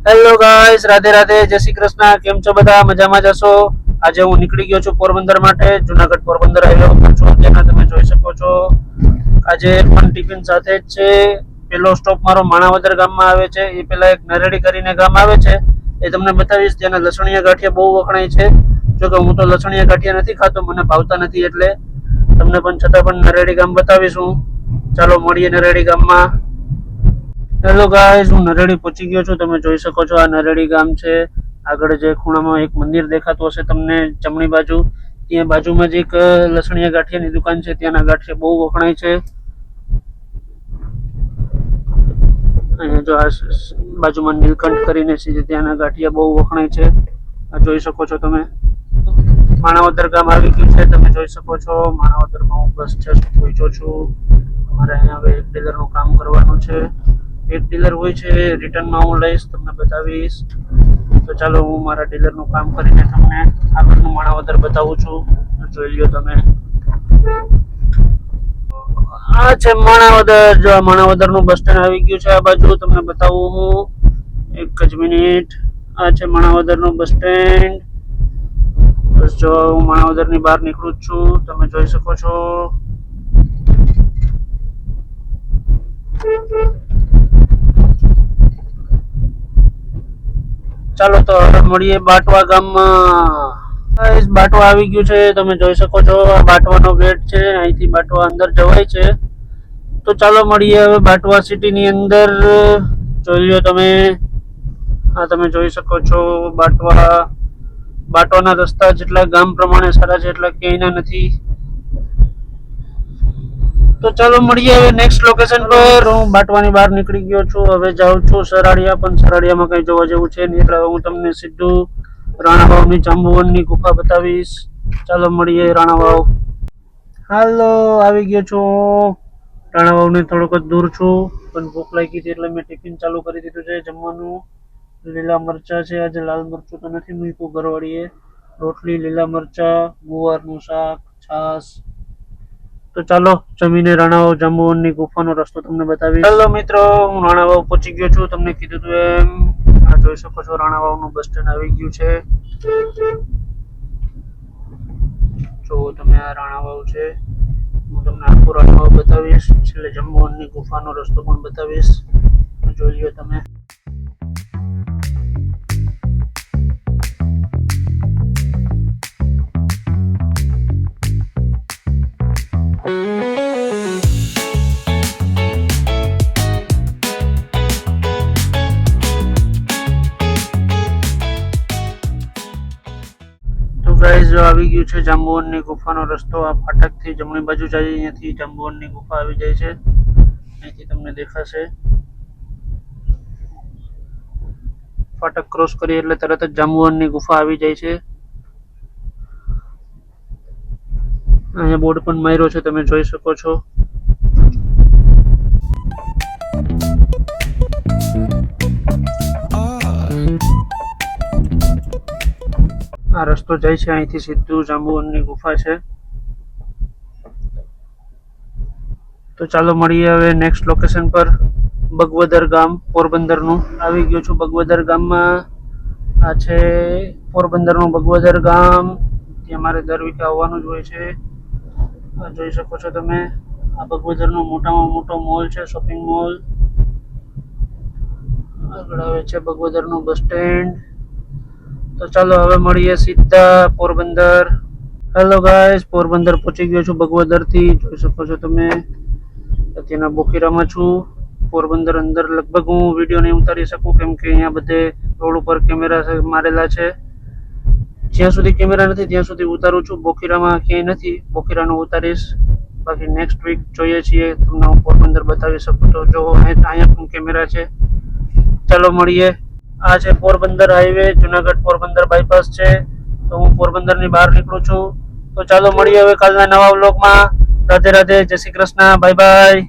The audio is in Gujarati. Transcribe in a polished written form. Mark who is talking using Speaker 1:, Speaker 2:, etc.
Speaker 1: હેલો ગાઈસ, રાધે રાધે, જય શ્રી કૃષ્ણ. કેમ છો બધા? મજામાં જશો? આજે હું નીકળી ગયો છું પોરબંદર માટે. જુનાગઢ પોરબંદર હાઈવે ઉપર છું. ત્યાં તમે જોઈ શકો છો આજે પણ ટિફિન સાથે જ છે. પેલો સ્ટોપ મારો માણાવદર ગામમાં આવે છે. એ પેલા એક નરેડી કરીને ગામ આવે છે, એ તમને બતાવીશ. ત્યાંના લસણીયા ગાંઠિયા બહુ વખણાય છે. જો કે હું તો લસણીયા ગાંઠિયા નથી ખાતો, મને ભાવતા નથી, એટલે તમને પણ છતાં પણ નરેડી ગામ બતાવીશું. ચાલો મળીએ નરેડી ગામમાં. હેલો ગાઈસ, હું નરેડી પહોંચી ગયો છું. તમે જોઈ શકો છો આ નરેડી ગામ છે. આગળ જે ખૂણામાં એક મંદિર દેખાતું હશે તમને જમણી બાજુ, ત્યાં બાજુમાં જ એક લસણીયા ગાંઠિયાની દુકાન છે. ત્યાંના ગાંઠિયા બહુ વખણાય છે. અહીંયા જો આ બાજુમાં નીલકંઠ કરીને છે, ત્યાંના ગાંઠિયા બહુ વખણાય છે. આ જોઈ શકો છો તમે. માણાવદર ગામ આવી ગયું છે. તમે જોઈ શકો છો માણાવદરમાં હું બસ જસ્ટ પહોંચ્યો છું. અમારે અહીંયા હવે એક ડીલરનું કામ કરવાનું છે. એક ડીલર હોય છે, રિટર્નમાં હું લઈશ, તમને બતાવીશ. તો ચાલો હું મારા ડીલરનું કામ કરીને તમને આગળનું માણાવદર બતાવું છું. જોઈ લ્યો તમે. આ છે માણાવદર. જો આ માણાવદરનું બસ સ્ટેન્ડ આવી ગયું છે. આ બાજુ તમને બતાવું હું, એક જ મિનિટ. આ છે માણાવદરનું બસ સ્ટેન્ડ. બસ જો હું માણાવદરની બહાર નીકળું જ છું. તમે જોઈ શકો છો. ચાલો તો હવે મળીએ બાટવા ગામમાં. બાટવા આવી ગયું છે. તમે જોઈ શકો છો આ બાટવાનો ગેટ છે. અહીંથી બાટવા અંદર જવાય છે. તો ચાલો મળીએ હવે બાટવા સિટીની અંદર. જોઈ લો તમે. આ તમે જોઈ શકો છો બાટવાના રસ્તા જેટલા ગામ પ્રમાણે સારા છે એટલા ક્યાંયના નથી. તો ચાલો મળીએ હવે નેક્સ્ટ લોકેશન પર. હું બાટવાની બહાર નીકળી ગયો છું. હવે જાઉં છું સરાડિયા, પણ સરાડિયામાં કઈ જોવા જેવું છે નહીં, એટલે હું તમને સીધું રાણાવાવની જાંબુવનની ગુફા બતાવીશ. ચાલો મળીએ રાણાવાવ. હાલો, આવી ગયો છું. રાણાવાવને થોડોક જ દૂર છું, પણ ભૂખ લાગી હતી એટલે મેં ટિફિન ચાલુ કરી દીધું છે જમવાનું. લીલા મરચા છે. આજે લાલ મરચું તો નથી મૂક્યું ઘરવાળીએ. રોટલી, લીલા મરચા, ગુવારનું શાક, છાશ. તો ચાલો જમીને રાણાવાવ જાંબુવનની ગુફાનો રસ્તો તમને બતાવીશ. હેલો મિત્રો, હું રાણાવાવ પહોંચી ગયો છું. તમને કીધું હતું એમ. આ જોઈ શકો છો રાણાવાવનું બસ સ્ટેન્ડ આવી ગયું છે. જો તમે આ રાણાવાવ છે. હું તમને આખું રાણાવાવ બતાવીશ. છેલ્લે જાંબુવનની ગુફાનો રસ્તો પણ બતાવીશ. જોઈ લો તમે. ગાઈસ, જો આવી ગયું છે જાંબુવનની ગુફાનો રસ્તો. આ ફાટકથી જમણી બાજુ જાય, અહીંયાથી જાંબુવનની ગુફા આવી જાય છે. અહીંથી તમને દેખાશે. ફાટક ક્રોસ કરી એટલે તરત જ જાંબુવનની ગુફા આવી જાય છે. અહીંયા બોર્ડ પણ માર્યો છે, તમે જોઈ શકો છો. આ રસ્તો જાય છે અહીંથી સીધું જાંબુવનની ગુફા છે. તો ચાલો મળીએ હવે નેક્સ્ટ લોકેશન પર. બગવદર ગામ પોરબંદરનું આવી ગયું છું. બગવદર ગામમાં આ છે પોરબંદરનું બગવદર ગામ. ત્યાં મારે દર વીકે આવવાનું જ હોય છે. આ જોઈ શકો છો તમે. આ બગવદરનો મોટામાં મોટો મોલ છે, શોપિંગ મોલ. આગળ આવે છે બગવદરનું બસ સ્ટેન્ડ. તો ચાલો હવે મળીએ સીધા પોરબંદર. હેલો ગાઈસ, પોરબંદર પહોંચી ગયો છું બગવદરથી. જોઈ શકો છો તમે. અત્યારના બોખીરામાં છું. પોરબંદર અંદર લગભગ હું વિડીયો નહીં ઉતારી શકું, કેમ કે અહીંયા બધે રોડ ઉપર કેમેરા મારેલા છે. જ્યાં સુધી કેમેરા નથી ત્યાં સુધી ઉતારું છું. બોખીરામાં ક્યાંય નથી. બોખીરાનું ઉતારીશ. બાકી નેક્સ્ટ વીક જોઈએ છીએ તમને હું પોરબંદર બતાવી શકું. તો જો અહીંયા પણ કેમેરા છે. ચાલો મળીએ. આ છે પોરબંદર હાઈવે. જુનાગઢ પોરબંદર બાયપાસ છે. તો હું પોરબંદરની બહાર નીકળું છું. તો ચાલો મળીએ હવે કાલના નવા વ્લોગમાં. રાધે રાધે, જય શ્રી કૃષ્ણ, બાય બાય.